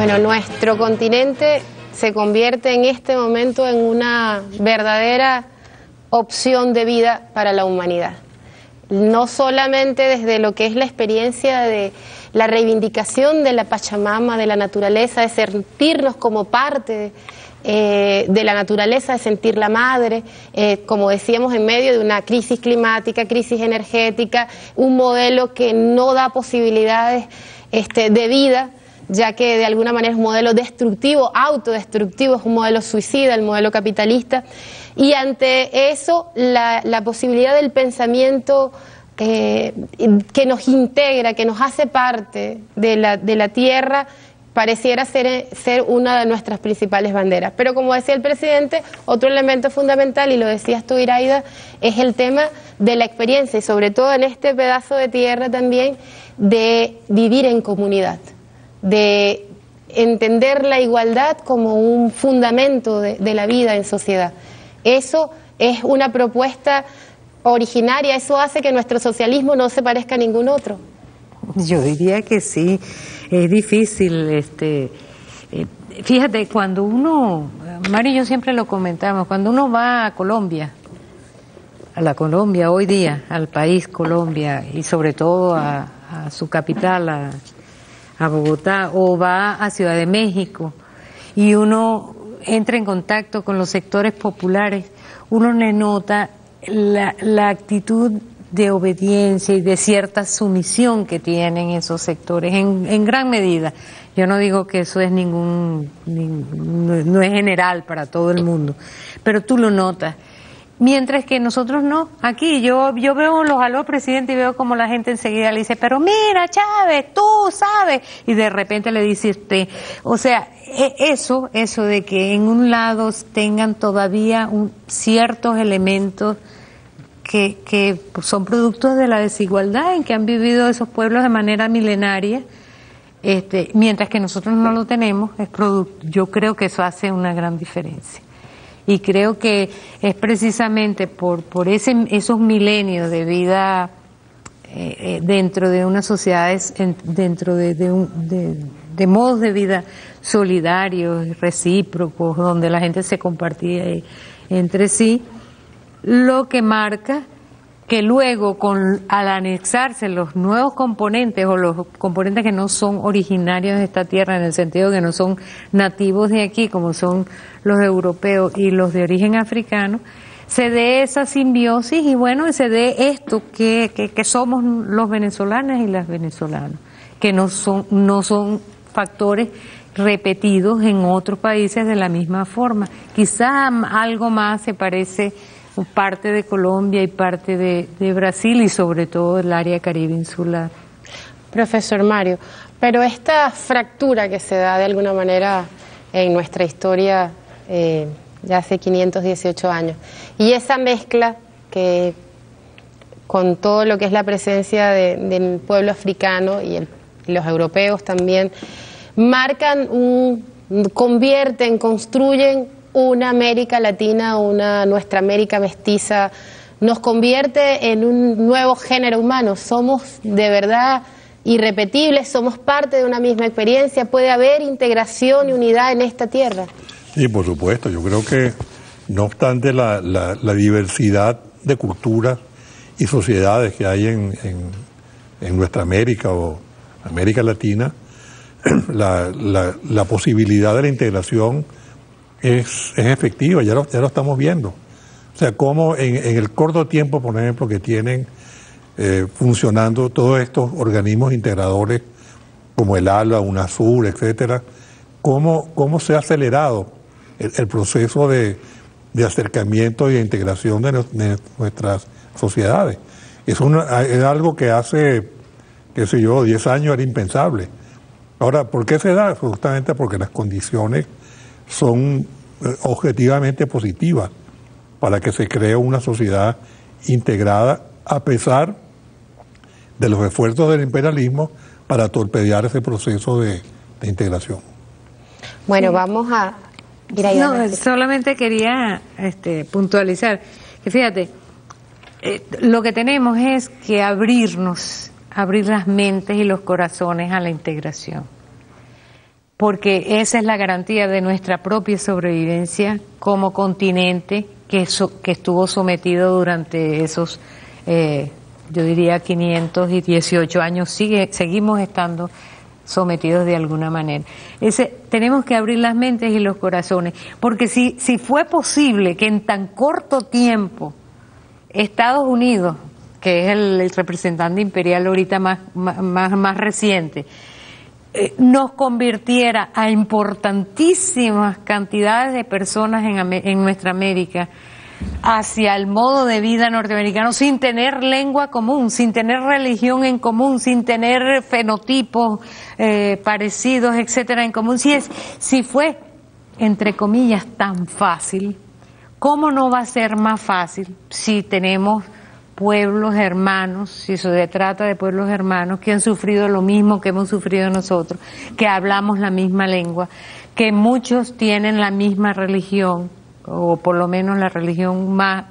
Bueno, nuestro continente se convierte en este momento en una verdadera opción de vida para la humanidad. No solamente desde lo que es la experiencia de la reivindicación de la Pachamama, de la naturaleza, de sentirnos como parte de la naturaleza, de sentir la madre, como decíamos, en medio de una crisis climática, crisis energética, un modelo que no da posibilidades de vida, ya que de alguna manera es un modelo destructivo, autodestructivo, es un modelo suicida, el modelo capitalista, y ante eso la posibilidad del pensamiento que nos integra, que nos hace parte de la tierra, pareciera ser una de nuestras principales banderas. Pero como decía el presidente, otro elemento fundamental, y lo decías tú, Iraida, es el tema de la experiencia, y sobre todo en este pedazo de tierra también, de vivir en comunidad, de entender la igualdad como un fundamento de la vida en sociedad. Eso es una propuesta originaria, eso hace que nuestro socialismo no se parezca a ningún otro. Yo diría que sí, es difícil. Fíjate, cuando uno, Mario y yo siempre lo comentamos, cuando uno va a Colombia, hoy día, al país Colombia, y sobre todo a su capital, a Bogotá, o va a Ciudad de México, y uno entra en contacto con los sectores populares, uno le nota la actitud de obediencia y de cierta sumisión que tienen esos sectores, en gran medida. Yo no digo que eso es no es general para todo el mundo, pero tú lo notas. Mientras que nosotros no. Aquí yo veo los aló presidente y veo como la gente enseguida le dice, pero mira Chávez, tú sabes, y de repente le dice usted. O sea, eso de que en un lado tengan todavía ciertos elementos que son productos de la desigualdad en que han vivido esos pueblos de manera milenaria, mientras que nosotros no lo tenemos, yo creo que eso hace una gran diferencia. Y creo que es precisamente por esos milenios de vida dentro de unas sociedades, dentro de modos de vida solidarios, recíprocos, donde la gente se compartía entre sí, lo que marca que luego al anexarse los nuevos componentes o los componentes que no son originarios de esta tierra, en el sentido que no son nativos de aquí, como son los europeos y los de origen africano, se dé esa simbiosis y bueno, se dé esto que somos los venezolanas y las venezolanas, que no son factores repetidos en otros países de la misma forma. Quizá algo más se parece parte de Colombia y parte de Brasil y sobre todo el área caribe insular. Profesor Mario, pero esta fractura que se da de alguna manera en nuestra historia ya hace 518 años, y esa mezcla que con todo lo que es la presencia del pueblo africano y los europeos también, convierten, construyen una América Latina, nuestra América mestiza, nos convierte en un nuevo género humano. Somos de verdad irrepetibles, somos parte de una misma experiencia. Puede haber integración y unidad en esta tierra. Sí, por supuesto. Yo creo que no obstante la diversidad de culturas y sociedades que hay en nuestra América o América Latina, la posibilidad de la integración es efectiva, ya lo estamos viendo. O sea, cómo en el corto tiempo, por ejemplo, que tienen funcionando todos estos organismos integradores como el ALBA, UNASUR, etcétera, cómo se ha acelerado el proceso de acercamiento y de integración de nuestras sociedades. Es algo que hace, qué sé yo, 10 años era impensable. Ahora, ¿por qué se da? Justamente porque las condiciones son objetivamente positivas para que se cree una sociedad integrada a pesar de los esfuerzos del imperialismo para torpedear ese proceso de integración. Bueno, sí. Vamos a ir a No, solamente quería puntualizar que fíjate, lo que tenemos es que abrir las mentes y los corazones a la integración. porque esa es la garantía de nuestra propia sobrevivencia como continente que estuvo sometido durante esos, yo diría 518 años, seguimos estando sometidos de alguna manera. Tenemos que abrir las mentes y los corazones, porque si fue posible que en tan corto tiempo Estados Unidos, que es el representante imperial ahorita más reciente, nos convirtiera a importantísimas cantidades de personas en nuestra América hacia el modo de vida norteamericano sin tener lengua común, sin tener religión en común, sin tener fenotipos parecidos, etcétera, en común. Si fue, entre comillas, tan fácil, ¿cómo no va a ser más fácil si tenemos pueblos hermanos, si se trata de pueblos hermanos que han sufrido lo mismo que hemos sufrido nosotros, que hablamos la misma lengua, que muchos tienen la misma religión, o por lo menos la religión más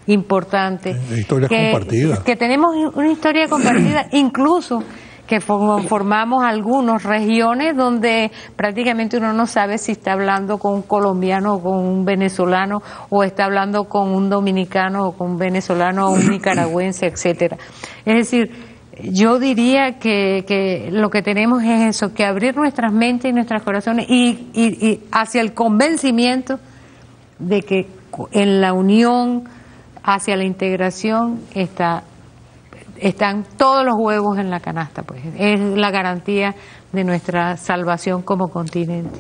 importante, historias compartidas, que tenemos una historia compartida, incluso que formamos algunas regiones donde prácticamente uno no sabe si está hablando con un colombiano o con un venezolano, o está hablando con un dominicano o con un venezolano o un nicaragüense, etcétera. Es decir, yo diría que lo que tenemos es eso, que abrir nuestras mentes y nuestros corazones y hacia el convencimiento de que en la unión, hacia la integración, están todos los huevos en la canasta, pues es la garantía de nuestra salvación como continente.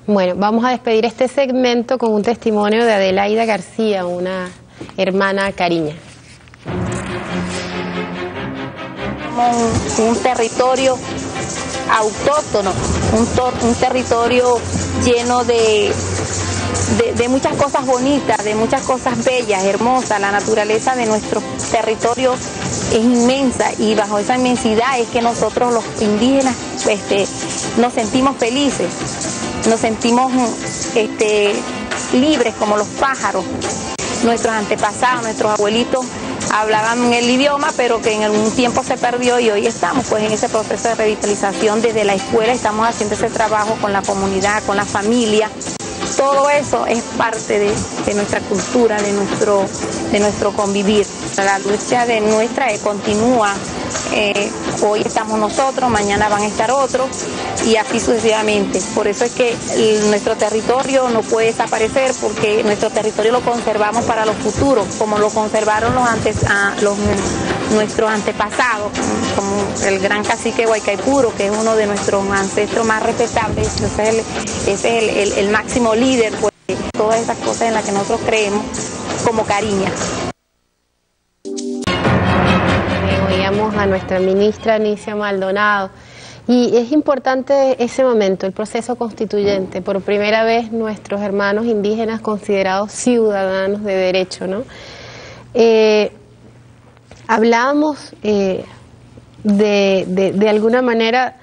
Bueno, vamos a despedir este segmento con un testimonio de Adelaida García, una hermana cariña. Un territorio autóctono, un territorio lleno de muchas cosas bonitas, de muchas cosas bellas, hermosas. La naturaleza de nuestro territorio es inmensa, y bajo esa inmensidad es que nosotros los indígenas nos sentimos felices, nos sentimos libres como los pájaros. Nuestros antepasados, nuestros abuelitos hablaban el idioma, pero que en algún tiempo se perdió, y hoy estamos pues en ese proceso de revitalización. Desde la escuela estamos haciendo ese trabajo con la comunidad, con la familia. Todo eso es parte de nuestra cultura, de nuestro convivir. La lucha de nuestra continúa. Hoy estamos nosotros, mañana van a estar otros, y así sucesivamente. Por eso es que nuestro territorio no puede desaparecer, porque nuestro territorio lo conservamos para los futuros, como lo conservaron nuestros antepasados, como el gran cacique Guaycaipuro, que es uno de nuestros ancestros más respetables. Ese es el máximo líder, pues, de todas esas cosas en las que nosotros creemos como Cariña. Oíamos a nuestra ministra Anicia Maldonado, y es importante ese momento, el proceso constituyente. Por primera vez nuestros hermanos indígenas considerados ciudadanos de derecho, ¿no? Hablábamos de alguna manera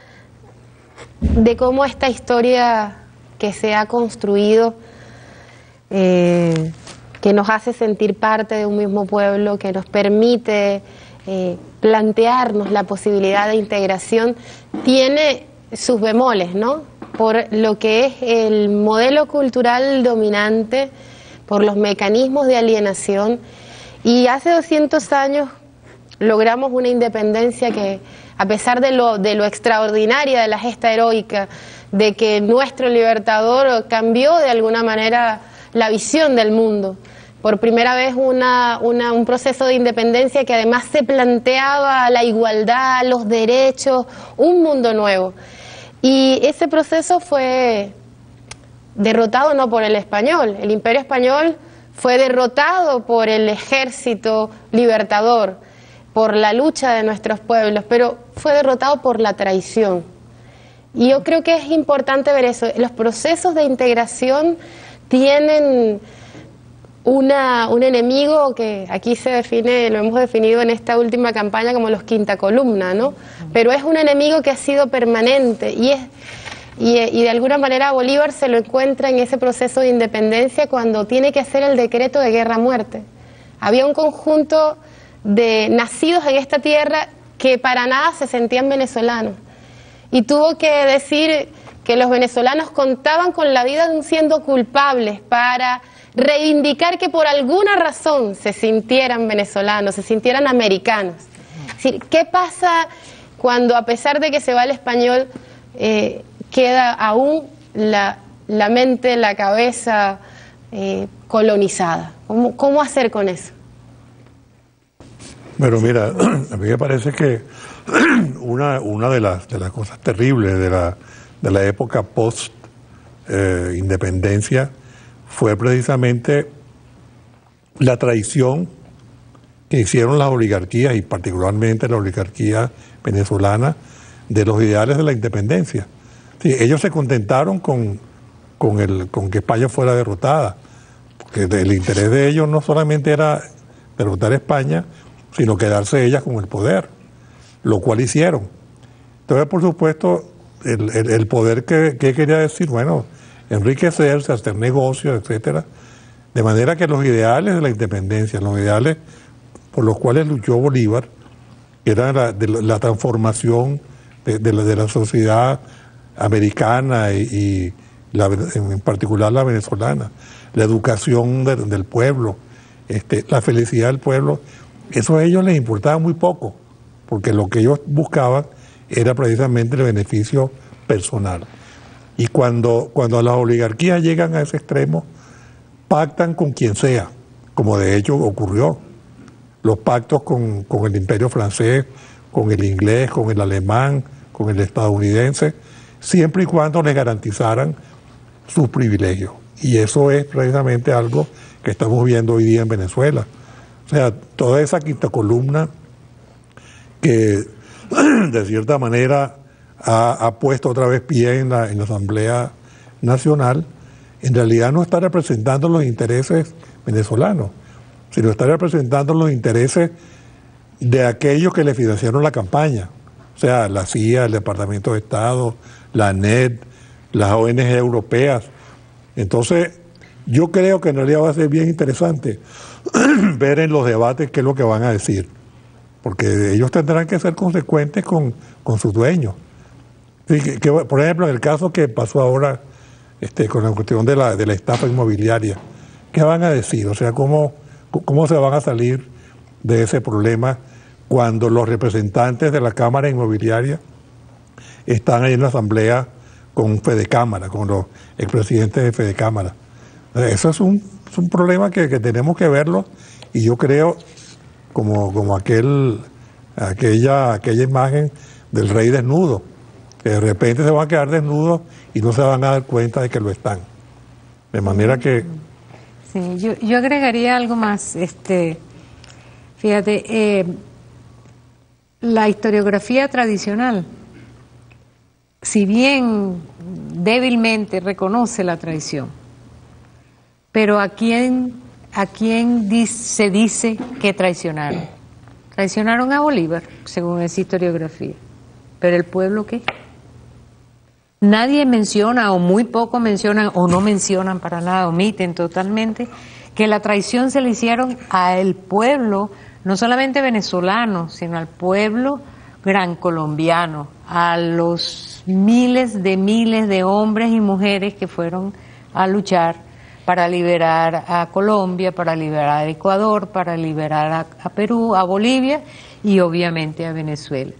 de cómo esta historia que se ha construido, que nos hace sentir parte de un mismo pueblo, que nos permite plantearnos la posibilidad de integración, tiene sus bemoles, ¿no? Por lo que es el modelo cultural dominante, por los mecanismos de alienación. Y hace 200 años logramos una independencia que, a pesar de lo extraordinaria de la gesta heroica, de que nuestro libertador cambió de alguna manera la visión del mundo. Por primera vez un proceso de independencia que además se planteaba la igualdad, los derechos, un mundo nuevo. Y ese proceso fue derrotado no por el español. El Imperio Español fue derrotado por el ejército libertador, por la lucha de nuestros pueblos, pero fue derrotado por la traición. Y yo creo que es importante ver eso. Los procesos de integración tienen un enemigo que aquí se define, lo hemos definido en esta última campaña como los quinta columna, ¿no? Pero es un enemigo que ha sido permanente, y de alguna manera Bolívar se lo encuentra en ese proceso de independencia cuando tiene que hacer el decreto de guerra-muerte. Había un conjunto de nacidos en esta tierra que para nada se sentían venezolanos, y tuvo que decir que los venezolanos contaban con la vida aún siendo culpables para reivindicar que por alguna razón se sintieran venezolanos, se sintieran americanos. Es decir, ¿qué pasa cuando a pesar de que se va el español, queda aún la mente, la cabeza colonizada? ¿Cómo hacer con eso? Pero mira, a mí me parece que una de las cosas terribles de la época post independencia fue precisamente la traición que hicieron las oligarquías, y particularmente la oligarquía venezolana, de los ideales de la independencia. Sí, ellos se contentaron con que España fuera derrotada, porque el interés de ellos no solamente era derrotar a España, sino quedarse ellas con el poder, lo cual hicieron. Entonces, por supuesto, el poder que quería decir, bueno, enriquecerse, hacer negocios, etcétera, de manera que los ideales de la independencia, los ideales por los cuales luchó Bolívar, era la transformación de la sociedad americana y en particular la venezolana, la educación del pueblo, la felicidad del pueblo. Eso a ellos les importaba muy poco, porque lo que ellos buscaban era precisamente el beneficio personal. Y cuando las oligarquías llegan a ese extremo, pactan con quien sea, como de hecho ocurrió. Los pactos con el imperio francés, con el inglés, con el alemán, con el estadounidense, siempre y cuando les garantizaran sus privilegios. Y eso es precisamente algo que estamos viendo hoy día en Venezuela. O sea, toda esa quinta columna que de cierta manera ha puesto otra vez pie en la Asamblea Nacional, en realidad no está representando los intereses venezolanos, sino está representando los intereses de aquellos que le financiaron la campaña. O sea, la CIA, el Departamento de Estado, la ANED, las ONG europeas. Entonces, yo creo que en realidad va a ser bien interesante ver en los debates qué es lo que van a decir, porque ellos tendrán que ser consecuentes con sus dueños. Sí, por ejemplo, en el caso que pasó ahora con la cuestión de la estafa inmobiliaria, ¿qué van a decir? O sea, ¿cómo se van a salir de ese problema cuando los representantes de la Cámara Inmobiliaria están ahí en la Asamblea con Fedecámara, con los expresidentes de Fedecámara? Eso es un problema que tenemos que verlo, y yo creo como aquella imagen del rey desnudo, que de repente se van a quedar desnudos y no se van a dar cuenta de que lo están. De manera que... Sí, yo agregaría algo más. Fíjate, la historiografía tradicional, si bien débilmente reconoce la traición, pero ¿a quién se dice que traicionaron? Traicionaron a Bolívar, según esa historiografía. ¿Pero el pueblo qué? Nadie menciona, o muy poco mencionan, o no mencionan para nada, omiten totalmente, que la traición se le hicieron al pueblo, no solamente venezolano, sino al pueblo gran colombiano, a los miles de hombres y mujeres que fueron a luchar para liberar a Colombia, para liberar a Ecuador, para liberar a Perú, a Bolivia y obviamente a Venezuela.